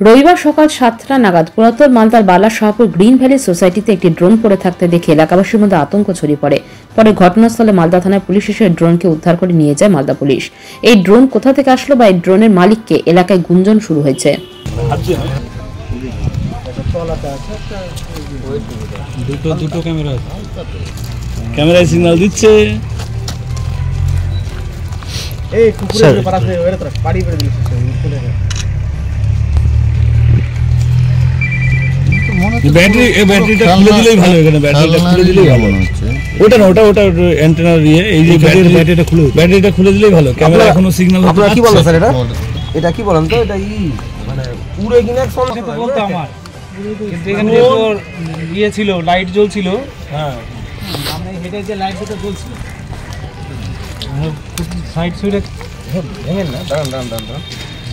রবিবার সকাল 7টা নাগাদ পুরাতন মালদার বালা শাহপুর গ্রিন ভ্যালি সোসাইটিতে একটি ড্রোন পড়ে থাকতে দেখে এলাকাবাসীর মধ্যে আতঙ্ক ছড়িয়ে পড়ে। পরে ঘটনাস্থলে মালদা থানার পুলিশ এসে ড্রোনকে উদ্ধার করে নিয়ে যায় মালদা পুলিশ। এই ড্রোন কোথা থেকে আসলো বা এই ড্রোনের মালিককে এলাকায় গুঞ্জন শুরু হয়েছে। দুটো ক্যামেরায় সিগন্যাল দিচ্ছে। ব্যাটারিটা খুলে দিলেই ভালো, এখানে ব্যাটারিটা খুলে দিলেই ভালো হচ্ছে। ওটা না, ওটা অ্যান্টেনার দিয়ে এই যে ব্যাটারিটা খুলে দিলেই ভালো। ক্যামেরা এখনো সিগন্যাল। আপনারা কি বলেন স্যার? এটা কি বলেন তো? এটা মানে পুরো কিনা বলতো আমার, কিন্তু এখানে তো ইয়ে ছিল, লাইট জ্বলছিল। হ্যাঁ, আমরা হেডে যে লাইট দুটো জ্বলছিল সাইড সুইডে ভেঙে না। দাঁড়ান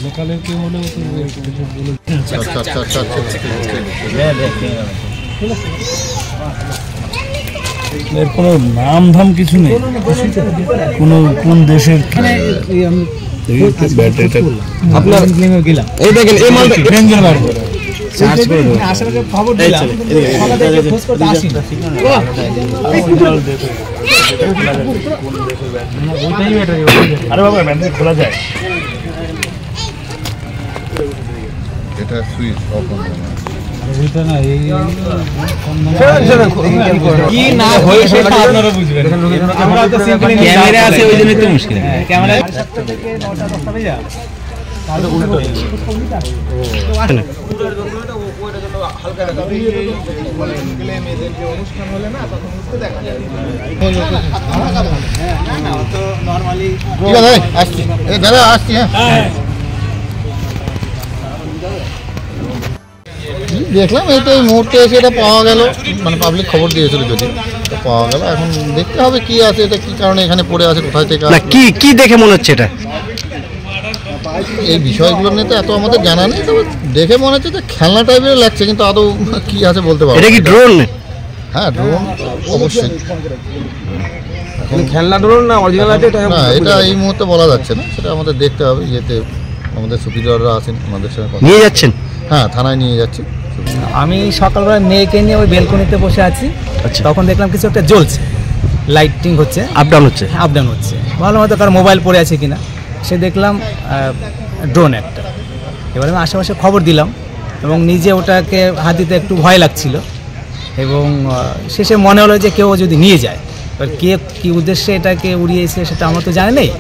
লোকালের কেউ হলে এর কোনো নাম ধাম কিছু নেই, কোন দেশের ব্যাটারিটা আপনার গেলাম এই দেখেন এই মালটা রেঞ্জের বার করে সার্চ করে দেব। আসলে খবর দিলাম সকালে খোঁজ করতে আসি ওইটাই ব্যাটারি। আরে বাবা, ব্যাটারি খোলা যায়? এটা সুইচ অফ হবে না। ওইটা না, এই কি না হয় সেটা আপনারা বুঝবেন। আমরা তো সিম্পলি ক্যামেরা আছে, ওই জন্যই তো মুশকিল। হ্যাঁ, ক্যামেরা 7টা থেকে 9টা 10টা বাজে তাহলে উল্টো তো আসে না। হালকা রাখা গেলে মেয়েদের যে অনুষ্ঠান হলে না, তখন উঠতে দেখা যায়। না তো নরমালি ঠিক আছে, আসছি। এই দাদা আসছি। হ্যাঁ, দেখলাম এই তো এই মুহূর্তে এসে এটা পাওয়া গেল, মানে পাবলিক খবর দিয়েছিল, যদি পাওয়া গেল। এখন দেখতে হবে কি আছে, এটা কি কারণে এখানে পড়ে আছে, কোথায় থেকে কি দেখে মনে হচ্ছে এটা? এই বিষয়গুলো নিয়ে তো এত আমাদের জানা নেই, তবে দেখে মনে হচ্ছে যে খেলনা টাইপের লাগছে, কিন্তু আদৌ কি আছে বলতে পারবো। এটা কি ড্রোন? হ্যাঁ, ড্রোন অবশ্যই। খেলনা ড্রোন না অরিজিনাল আছে? না, এটা এই মুহূর্তে বলা যাচ্ছে না, সেটা আমাদের দেখতে হবে। ইয়েতে আমাদের সুপিরিয়ররা আছেন, আমাদের সঙ্গে নিয়ে যাচ্ছেন? হ্যাঁ, থানায় নিয়ে যাচ্ছি। আমি সকালবেলা মেয়েকে নিয়ে ওই বেলকনিতে বসে আছি, তখন দেখলাম কিছু একটা জ্বলছে, লাইটিং হচ্ছে, আপ ডাউন হচ্ছে। ভালো হয়তো কারো মোবাইল পড়ে আছে কিনা, সে দেখলাম ড্রোন একটা। এবার আমি আশেপাশে খবর দিলাম এবং নিজে ওটাকে হাত দিতে একটু ভয় লাগছিল, এবং শেষে মনে হলো যে কেউ যদি নিয়ে যায়, এবার কে কী উদ্দেশ্যে এটাকে উড়িয়েছে সেটা আমার তো জানা নেই।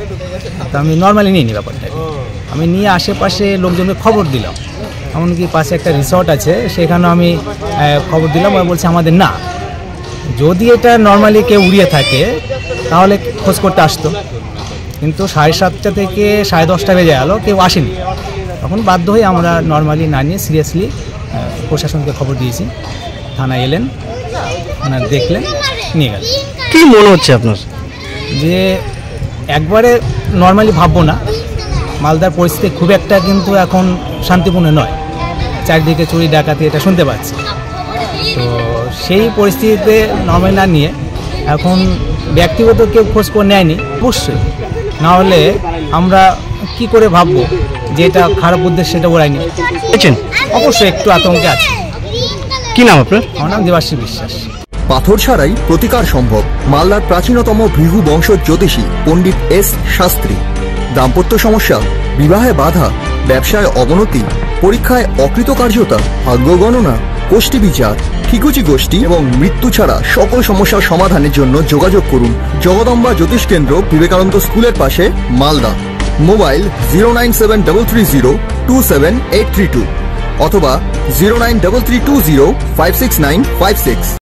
তো আমি নর্মালি নিইনি ব্যাপারটাকে, আমি নিয়ে আশেপাশে লোকজনকে খবর দিলাম। এমনকি পাশে একটা রিসর্ট আছে, সেখানেও আমি খবর দিলাম। ওরা বলছে আমাদের না, যদি এটা নর্মালি কেউ উড়িয়ে থাকে তাহলে খোঁজ করতে আসতো, কিন্তু 7:30 থেকে 10:30 বেজে গেল, কেউ আসেনি। তখন বাধ্য হয়ে আমরা নর্মালি না নিয়ে সিরিয়াসলি প্রশাসনকে খবর দিয়েছি। থানায় এলেন, ওনারা দেখলেন, নিয়ে গেলেন। কী মনে হচ্ছে আপনার? যে একবারে নর্মালি ভাববো না, মালদার পরিস্থিতি খুব একটা কিন্তু এখন শান্তিপূর্ণ নয়, চারদিকে চুরি ডাকাতি এটা শুনতে পাচ্ছি। তো সেই পরিস্থিতিতে নর্মাল না নিয়ে এখন ব্যক্তিগত কেউ খোঁজ করে নেয়নি, অবশ্যই না হলে আমরা কি করে ভাববো যে এটা খারাপ উদ্দেশ্যে সেটা ওরাইনি। বুঝছেন? অবশ্যই একটু আতঙ্কে আছে। কি নাম আপনার? আমার নাম দেবাশ্রী বিশ্বাস। পাথর ছাড়াই প্রতিকার সম্ভব। মালদার প্রাচীনতম ভৃগু বংশ জ্যোতিষী পণ্ডিত এস শাস্ত্রী। দাম্পত্য সমস্যা, বিবাহে বাধা, ব্যবসায় অবনতি, পরীক্ষায় অকৃতকার্যতা, ভাগ্য গণনা, গোষ্ঠী বিচার, ঠিকুচি গোষ্ঠী এবং মৃত্যু ছাড়া সকল সমস্যার সমাধানের জন্য যোগাযোগ করুন জগদম্বা জ্যোতিষ কেন্দ্র, বিবেকানন্দ স্কুলের পাশে, মালদা। মোবাইল 09730278332 অথবা 09332056956।